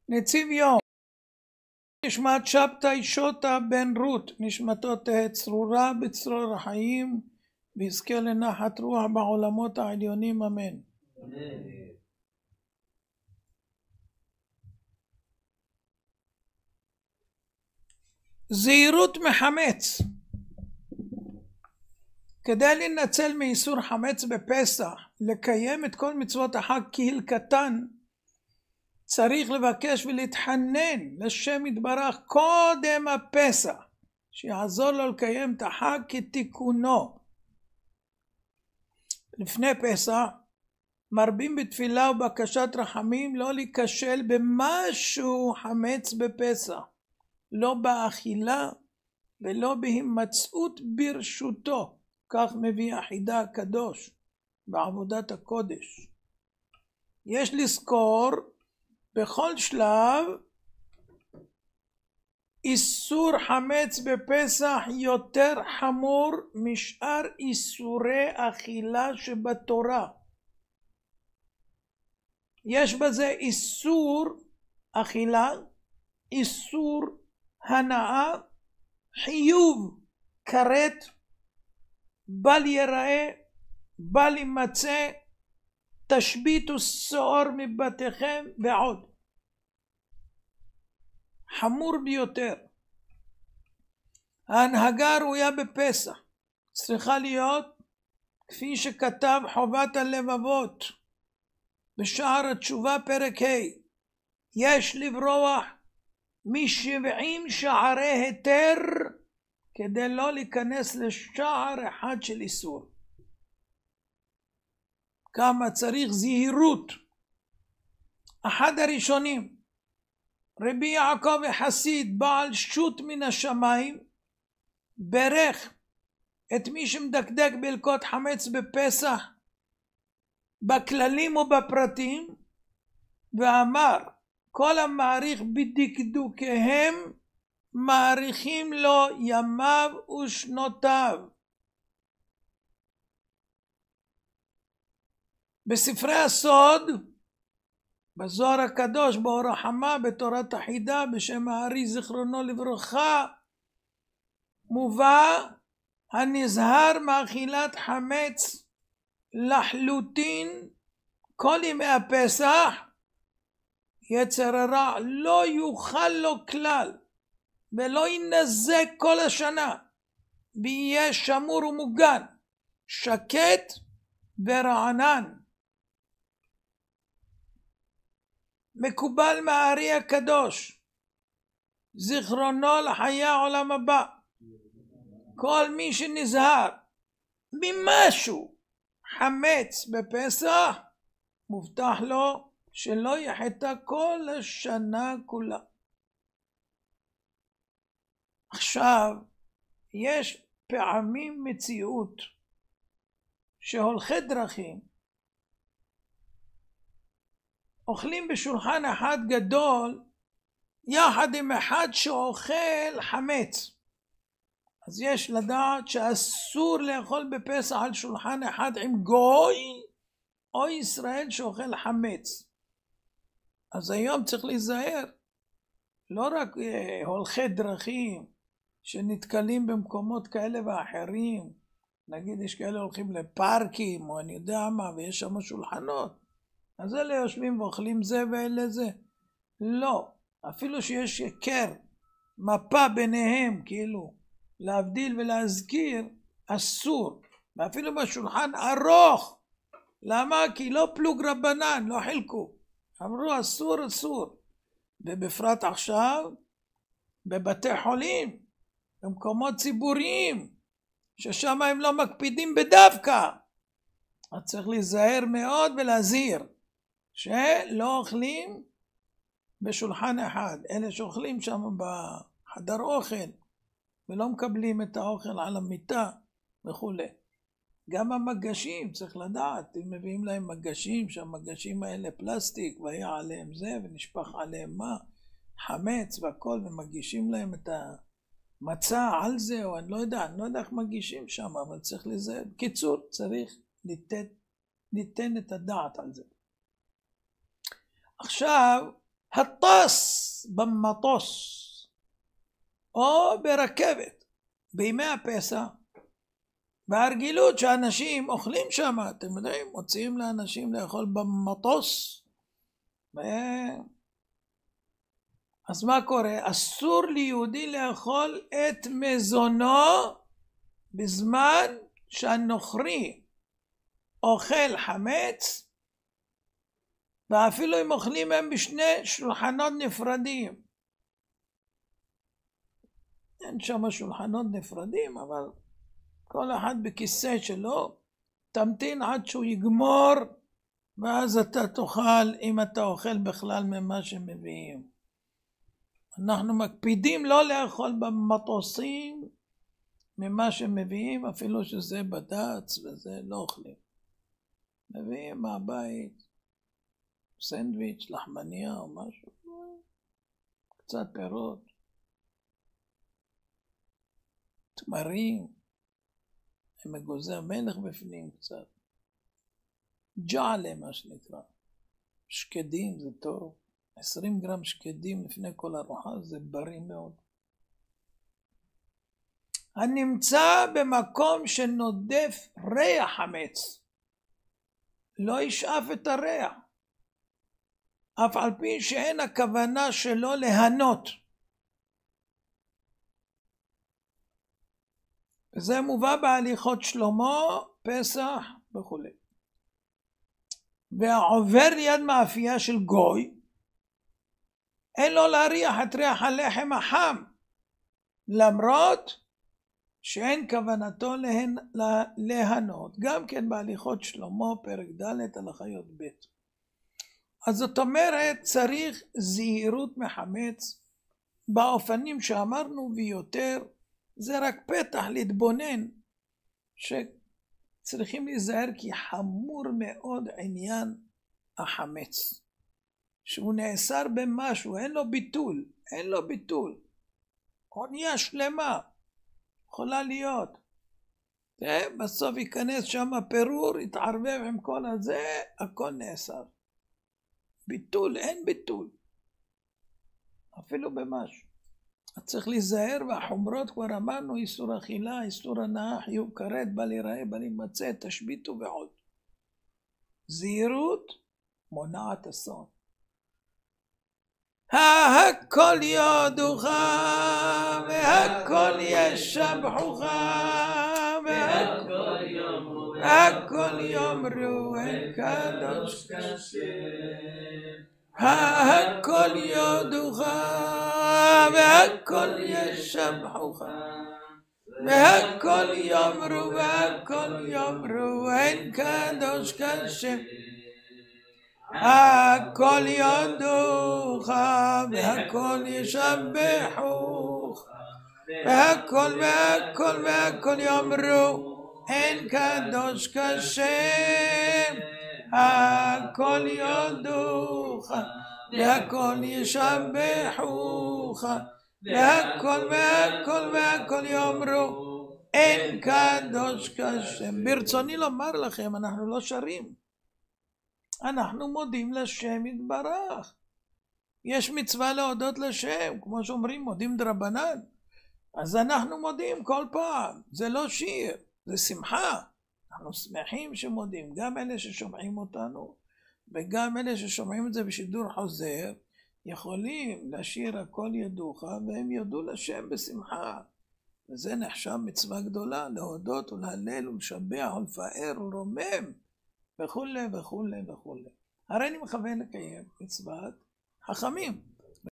נציב יום, נשמת שבתאי שוטה בן רות, נשמתו תהא צרורה בצרור החיים, ויזכה לנחת רוח בעולמות העליונים, אמן. זהירות מחמץ. כדי לנצל מאיסור חמץ בפסח, לקיים את כל מצוות החג כהלכתן, צריך לבקש ולהתחנן לשם יתברך קודם הפסח, שיעזור לו לקיים את החג כתיקונו. לפני פסח מרבים בתפילה ובקשת רחמים לא להיכשל במשהו חמץ בפסח, לא באכילה ולא בהימצאות ברשותו, כך מביא החידה הקדוש בעבודת הקודש. יש לזכור בכל שלב איסור חמץ בפסח יותר חמור משאר איסורי אכילה שבתורה. יש בזה איסור אכילה, איסור הנאה, חיוב כרת, בל יראה, בל ימצא, תשביתו שעור מבתיכם ועוד. חמור ביותר. ההנהגה הראויה בפסח צריכה להיות כפי שכתב חובת הלבבות בשער התשובה פרק ה', יש לברוח מ70 שערי היתר כדי לא להיכנס לשער אחד של איסור. כמה צריך זהירות. אחד הראשונים, רבי יעקב החסיד, בעל שו"ת מן השמיים, ברך את מי שמדקדק בהלכות חמץ בפסח בכללים ובפרטים, ואמר כל המעריך בדקדוקיהם מעריכים לו ימיו ושנותיו. בספרי הסוד, בזוהר הקדוש, באור החמה, בתורת החידה, בשם הארי זיכרונו לברכה, מובא הנזהר מאכילת חמץ לחלוטין כל ימי הפסח, יצר הרע לא יוכל לו כלל ולא ינזק כל השנה, ויהיה שמור ומוגן, שקט ורענן. מקובל מהארי הקדוש זיכרונו לחיי העולם הבא, כל מי שנזהר ממשהו חמץ בפסח, מובטח לו שלא יחטא כל השנה כולה. עכשיו, יש פעמים מציאות שהולכי דרכים אוכלים בשולחן אחד גדול יחד עם אחד שאוכל חמץ. אז יש לדעת שאסור לאכול בפסח על שולחן אחד עם גוי או ישראל שאוכל חמץ. אז היום צריך להיזהר, לא רק הולכי דרכים שנתקלים במקומות כאלה ואחרים, נגיד יש כאלה הולכים לפארקים או אני יודע מה ויש שם שולחנות, אז אלה יושבים ואוכלים זה ואלה זה. לא, אפילו שיש יקר מפה ביניהם, כאילו להבדיל ולהזכיר, אסור. ואפילו בשולחן ארוך. למה? כי לא פלוג רבנן, לא חילקו. אמרו אסור אסור. ובפרט עכשיו בבתי חולים, במקומות ציבוריים, ששם הם לא מקפידים בדווקא. אז צריך להיזהר מאוד ולהזהיר שלא אוכלים בשולחן אחד. אלה שאוכלים שם בחדר אוכל ולא מקבלים את האוכל על המיטה וכו'. גם המגשים, צריך לדעת, אם מביאים להם מגשים, שהמגשים האלה פלסטיק והיה עליהם זה ונשפך עליהם מה, חמץ והכל, ומגישים להם את המצה על זה, או אני לא יודע איך מגישים שם, אבל צריך לזה. בקיצור, צריך ליתן את הדעת על זה. עכשיו, הטס במטוס או ברכבת בימי הפסח, והרגילות שאנשים אוכלים שם, אתם יודעים, מוציאים לאנשים לאכול במטוס. אז מה קורה? אסור ליהודי לאכול את מזונו בזמן שהנוכרי אוכל חמץ, ואפילו אם אוכלים הם בשני שולחנות נפרדים. אין שם שולחנות נפרדים, אבל כל אחד בכיסא שלו, תמתין עד שהוא יגמור, ואז אתה תאכל, אם אתה אוכל בכלל ממה שמביאים. אנחנו מקפידים לא לאכול במטוסים ממה שמביאים, אפילו שזה בד"ץ וזה לא אוכלים. מביאים מהבית סנדוויץ', לחמניה או משהו, קצת פירות, תמרים, מגוזי המלך בפנים קצת, ג'עלה מה שנקרא, שקדים זה טוב, 20 גרם שקדים לפני כל ארוחה זה בריא מאוד. הנמצא במקום שנודף ריח חמץ לא ישאף את הריח, אף על פי שאין הכוונה שלו להנות. וזה מובא בהליכות שלמה, פסח וכו'. והעובר ליד מאפייה של גוי, אין לו להריח את ריח הלחם החם, למרות שאין כוונתו להנות. גם כן בהליכות שלמה, פרק ד' הלכה י"ב. אז זאת אומרת, צריך זהירות מחמץ באופנים שאמרנו, ויותר זה רק פתח להתבונן שצריכים להיזהר, כי חמור מאוד עניין החמץ, שהוא נאסר במשהו, אין לו ביטול, אין לו ביטול, עוניה שלמה יכולה להיות, בסוף ייכנס שם פירור, יתערבב עם כל הזה, הכל נאסר. ביטול, אין ביטול, אפילו במשהו. אז צריך להיזהר, והחומרות כבר אמרנו, איסור אכילה, איסור הנאה, חיוב כרת, בל ייראה, בל יימצא, תשביתו ועוד. זהירות מונעת אסון. הכל יודוך והכל ישבחוך והכל יאמרו אין קדוש כשם. הכל יודוך והכל ישבחוך והכל יאמרו אין קדוש כשם. הכל יודוך והכל ישבחוך והכל יאמרו אין קדוש כשם. הכל יודוך והכל ישבחוך והכל יאמרו אין קדוש כשם. ברצוני לומר לכם, אנחנו לא שרים, אנחנו מודים לשם יתברך. יש מצווה להודות לשם, כמו שאומרים מודים דרבנן, אז אנחנו מודים כל פעם, זה לא שיר, זה שמחה. אנחנו שמחים שמודים, גם אלה ששומעים אותנו וגם אלה ששומעים את זה בשידור חוזר יכולים לשיר הכל ידוך, והם יודו לשם בשמחה, וזה נחשב מצווה גדולה, להודות ולהלל ולשבח ולפאר ולרומם וכו' וכו' וכו'. הרי אני מכוון לקיים מצוות חכמים.